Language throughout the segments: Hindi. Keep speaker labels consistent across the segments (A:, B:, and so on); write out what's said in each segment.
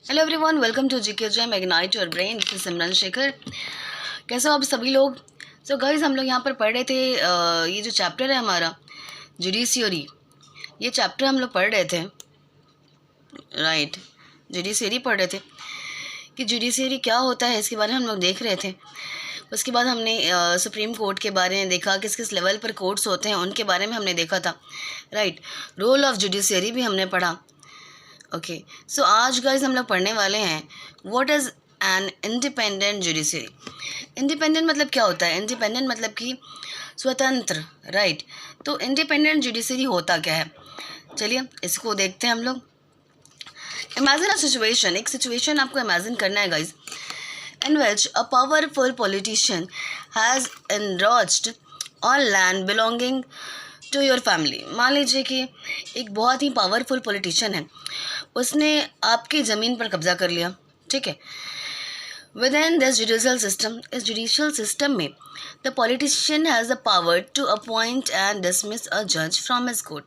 A: Hello everyone, welcome to GK Jam ignite your brain. This is Simran Shekhar. कैसे हो आप सभी लोग? सो गाइस, हम लोग यहाँ पर पढ़ रहे थे ये जो चैप्टर है हमारा जुडिशियरी, ये चैप्टर हम लोग पढ़ रहे थे। राइट, जुडिशियरी पढ़ रहे थे कि जुडिशियरी क्या होता है, इसके बारे में हम लोग देख रहे थे। उसके बाद हमने सुप्रीम कोर्ट के बारे में देखा, किस किस लेवल पर कोर्ट्स होते हैं उनके बारे में हमने देखा था। राइट, रोल ऑफ जुडिशियरी भी हमने पढ़ा। ओके, सो आज गाइस हम लोग पढ़ने वाले हैं what is an independent judiciary. Independent मतलब क्या होता है? इंडिपेंडेंट मतलब कि स्वतंत्र। राइट, तो इंडिपेंडेंट जुडिशरी होता क्या है, चलिए इसको देखते हैं हम लोग। इमेजिन अ सिचुएशन, एक सिचुएशन आपको इमेजिन करना है guys, in which a powerful politician has encroached on land belonging to your family। मान लीजिए कि एक बहुत ही पावरफुल पॉलिटिशियन है, उसने आपकी ज़मीन पर कब्जा कर लिया। ठीक है, within this judicial system, इस जुडिशियल सिस्टम में the politician has the power to appoint and dismiss a जज फ्रॉम हिज कोर्ट।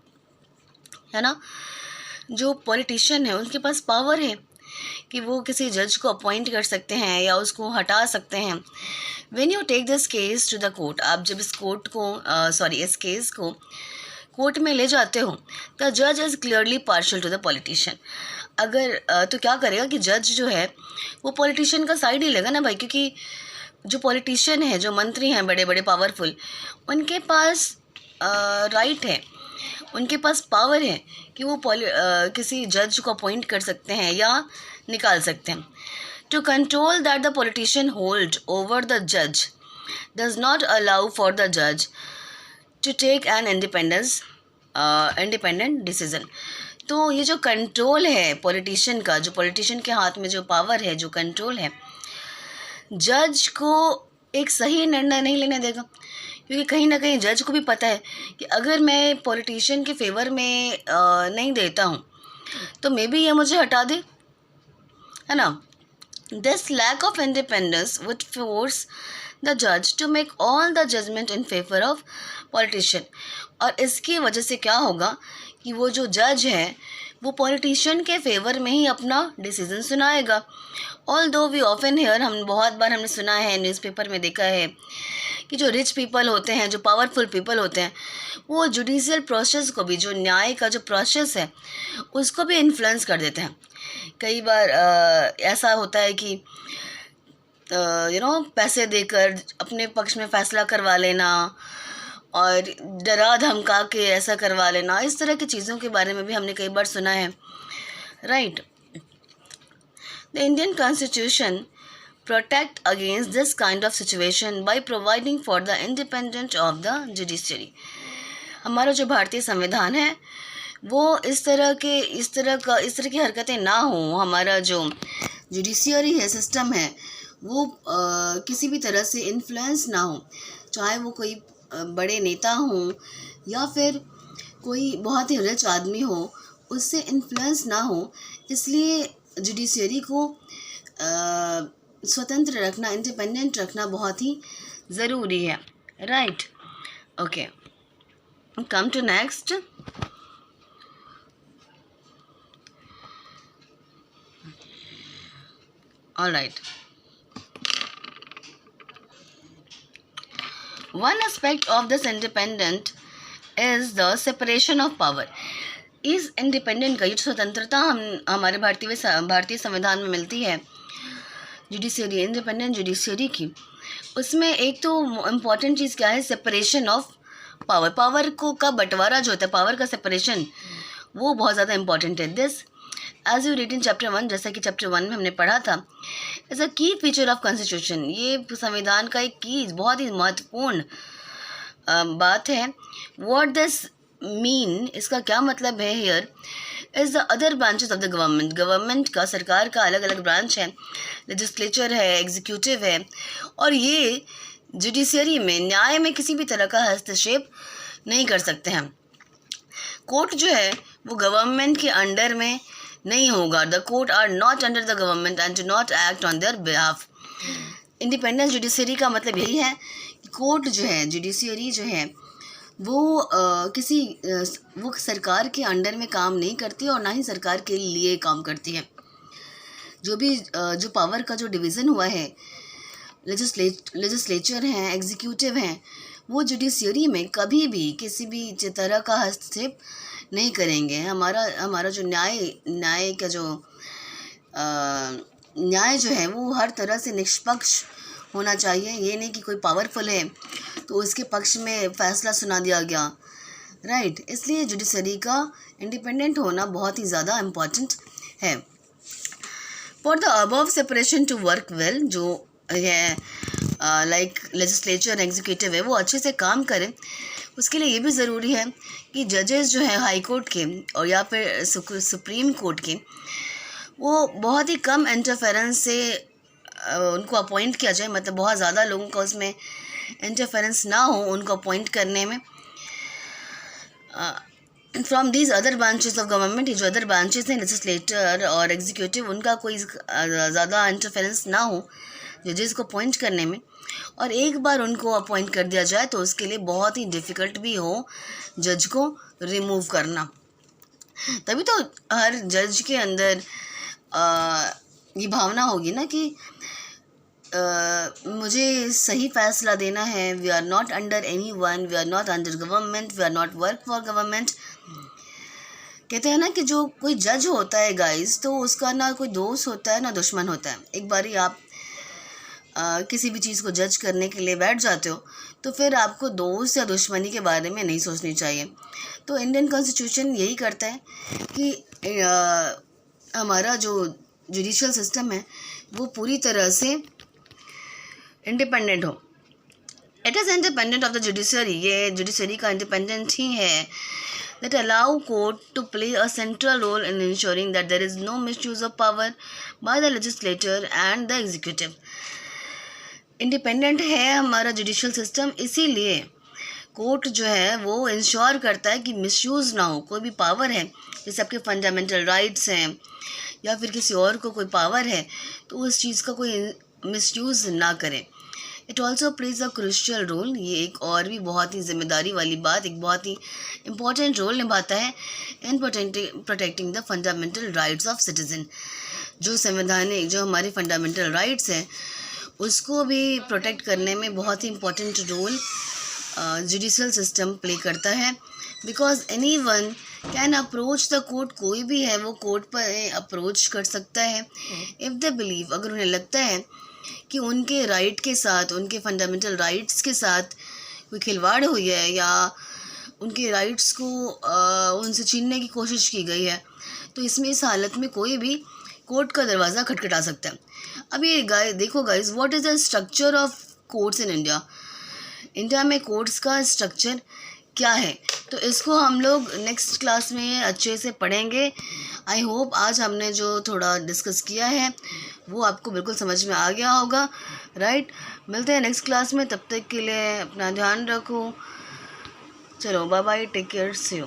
A: है ना, जो पॉलिटिशियन है उनके पास पावर है कि वो किसी जज को अपॉइंट कर सकते हैं या उसको हटा सकते हैं। When you take this case to the court, आप जब इस कोर्ट को इस केस को कोर्ट में ले जाते हो, द जज is clearly partial two the politician. अगर तो क्या करेगा कि जज जो है वो पॉलिटिशियन का साइड ही लेगा ना भाई, क्योंकि जो पॉलिटिशियन है, जो मंत्री हैं बड़े बड़े पावरफुल, उनके पास राइट है, उनके पास पावर है कि वो किसी जज को अपॉइंट कर सकते हैं या निकाल सकते हैं। To control that the politician hold over the जज does not allow for the जज to take an independent decision. तो ये जो कंट्रोल है पॉलिटिशियन का, जो पॉलिटिशियन के हाथ में जो पावर है, जो कंट्रोल है, जज को एक सही निर्णय नहीं लेने देगा। क्योंकि कहीं ना कहीं जज को भी पता है कि अगर मैं पॉलिटिशियन के फेवर में नहीं देता हूँ तो मे बी ये मुझे हटा दे, है ना। This lack of independence would force the जज to make all the judgement in favour of politician. और इसकी वजह से क्या होगा कि वो जो जज है वो पॉलिटिशियन के फेवर में ही अपना डिसीजन सुनाएगा। ऑल दो वी ऑफन हेयर, हम बहुत बार हमने सुना है, न्यूज़पेपर में देखा है कि जो रिच पीपल होते हैं, जो पावरफुल पीपल होते हैं, वो जुडिशियल प्रोसेस को भी, जो न्याय का जो प्रोसेस है उसको भी इन्फ्लुएंस कर देते हैं। कई बार ऐसा होता है कि पैसे देकर अपने पक्ष में फ़ैसला करवा लेना और डरा धमका के ऐसा करवा लेना, इस तरह की चीज़ों के बारे में भी हमने कई बार सुना है। Right, the Indian constitution protect against this kind of situation by providing for the independence of the judiciary। हमारा जो भारतीय संविधान है वो इस तरह की हरकतें ना हो, हमारा जो जुडिशियरी है, सिस्टम है, वो किसी भी तरह से इन्फ्लुएंस ना हो, चाहे वो कोई बड़े नेता हो या फिर कोई बहुत ही रिच आदमी हो, उससे इन्फ्लुएंस ना हो। इसलिए जुडिशियरी को स्वतंत्र रखना, इंडिपेंडेंट रखना बहुत ही ज़रूरी है। Right, okay, come to next. All right, one aspect of this independent is the separation of power. इस इंडिपेंडेंट का, ये स्वतंत्रता हमारे भारतीय संविधान में मिलती है जुडिशियरी, इंडिपेंडेंट जुडिशियरी की। उसमें एक तो इम्पॉर्टेंट चीज़ क्या है, सेपरेशन ऑफ पावर। पावर को का बंटवारा जो होता है, पावर का सेपरेशन, वो बहुत ज़्यादा इम्पॉर्टेंट है। This as you read in chapter 1, जैसा कि चैप्टर 1 में हमने पढ़ा था, इज़ अ की फीचर ऑफ कॉन्स्टिट्यूशन। ये संविधान का एक की बहुत ही महत्वपूर्ण बात है। व्हाट दिस मीन, इसका क्या मतलब है here, is the other branches of the government. Government का, सरकार का अलग अलग ब्रांच है, लेजिस्लेचर है, एग्जीक्यूटिव है, और ये जुडिशियरी में, न्याय में किसी भी तरह का हस्तक्षेप नहीं कर सकते हैं। कोर्ट जो है वो गवर्नमेंट के अंडर में नहीं होगा। The court are not under the government and do not act on their behalf. Independent judiciary का मतलब यही है कि कोर्ट जो है, जुडिशियरी जो है, वो वो सरकार के अंडर में काम नहीं करती और ना ही सरकार के लिए काम करती है। जो पावर का जो डिवीज़न हुआ है, लेजिस्लेचर हैं, एग्जीक्यूटिव हैं, वो जुडिशरी में कभी भी किसी भी तरह का हस्तक्षेप नहीं करेंगे। हमारा जो न्याय का जो न्याय जो है वो हर तरह से निष्पक्ष होना चाहिए। ये नहीं कि कोई पावरफुल है तो उसके पक्ष में फ़ैसला सुना दिया गया, राइट। इसलिए जुडिशरी का इंडिपेंडेंट होना बहुत ही ज़्यादा इम्पॉर्टेंट है। For the above separation to work well, जो है लाइक लेजिस्लेचर एग्जीक्यूटिव है वो अच्छे से काम करें, उसके लिए ये भी ज़रूरी है कि जजेस जो है हाई कोर्ट के और या फिर सुप्रीम कोर्ट के, वो बहुत ही कम इंटरफेरेंस से उनको अपॉइंट किया जाए। मतलब बहुत ज़्यादा लोगों का उसमें इंटरफेरेंस ना हो उनको अपॉइंट करने में। From these other branches of government, ये जो अदर ब्रांचेस हैं लेजिस्लेटर और एग्जीक्यूटिव, उनका कोई ज़्यादा इंटरफेरेंस ना हो जजेस को अपॉइंट करने में। और एक बार उनको अपॉइंट कर दिया जाए तो उसके लिए बहुत ही डिफ़िकल्ट भी हो जज को रिमूव करना। तभी तो हर जज के अंदर ये भावना होगी ना कि मुझे सही फ़ैसला देना है। We are not under any one, we are not under government, we are not work for government. कहते हैं ना कि जो कोई जज होता है गाइस, तो उसका ना कोई दोस्त होता है ना दुश्मन होता है। एक बारी आप किसी भी चीज़ को जज करने के लिए बैठ जाते हो तो फिर आपको दोस्त या दुश्मनी के बारे में नहीं सोचनी चाहिए। तो इंडियन कॉन्स्टिट्यूशन यही करता है कि हमारा जो जुडिशियल सिस्टम है वो पूरी तरह से इंडिपेंडेंट हो। It is independent of the judiciary, ये जुडिशरी का इंडिपेंडेंट ही है। that allow court to play a central role in ensuring that there is no misuse of power by the legislature and the executive. Independent है हमारा जुडिशियल सिस्टम, इसीलिए कोर्ट जो है वो इंश्योर करता है कि मिसयूज़ ना हो। कोई भी पावर है, जैसे आपके फंडामेंटल राइट्स हैं या फिर किसी और को कोई पावर है, तो उस चीज़ का कोई मिसयूज़ ना करें। It also plays a crucial role, ये एक और भी बहुत ही जिम्मेदारी वाली बात, एक बहुत ही इम्पॉर्टेंट रोल निभाता है in protecting the fundamental rights of citizen. जो संवैधानिक जो हमारे फंडामेंटल राइट्स हैं उसको भी प्रोटेक्ट करने में बहुत ही important role judicial system play करता है। Because anyone can approach the court, कोई भी है वो कोर्ट पर अप्रोच कर सकता है इफ़ दे बिलीव, अगर उन्हें लगता है कि उनके राइट के साथ, उनके फंडामेंटल राइट्स के साथ कोई खिलवाड़ हुई है या उनके राइट्स को उनसे छीनने की कोशिश की गई है, तो इसमें इस हालत में कोई भी कोर्ट का दरवाज़ा खटखटा सकता है। अब ये देखो guys, what is the structure of courts in India. India में कोर्ट्स का स्ट्रक्चर क्या है, तो इसको हम लोग नेक्स्ट क्लास में अच्छे से पढ़ेंगे। आई होप आज हमने जो थोड़ा डिस्कस किया है वो आपको बिल्कुल समझ में आ गया होगा, राइट। मिलते हैं नेक्स्ट क्लास में, तब तक के लिए अपना ध्यान रखो। चलो bye bye, take care, see you.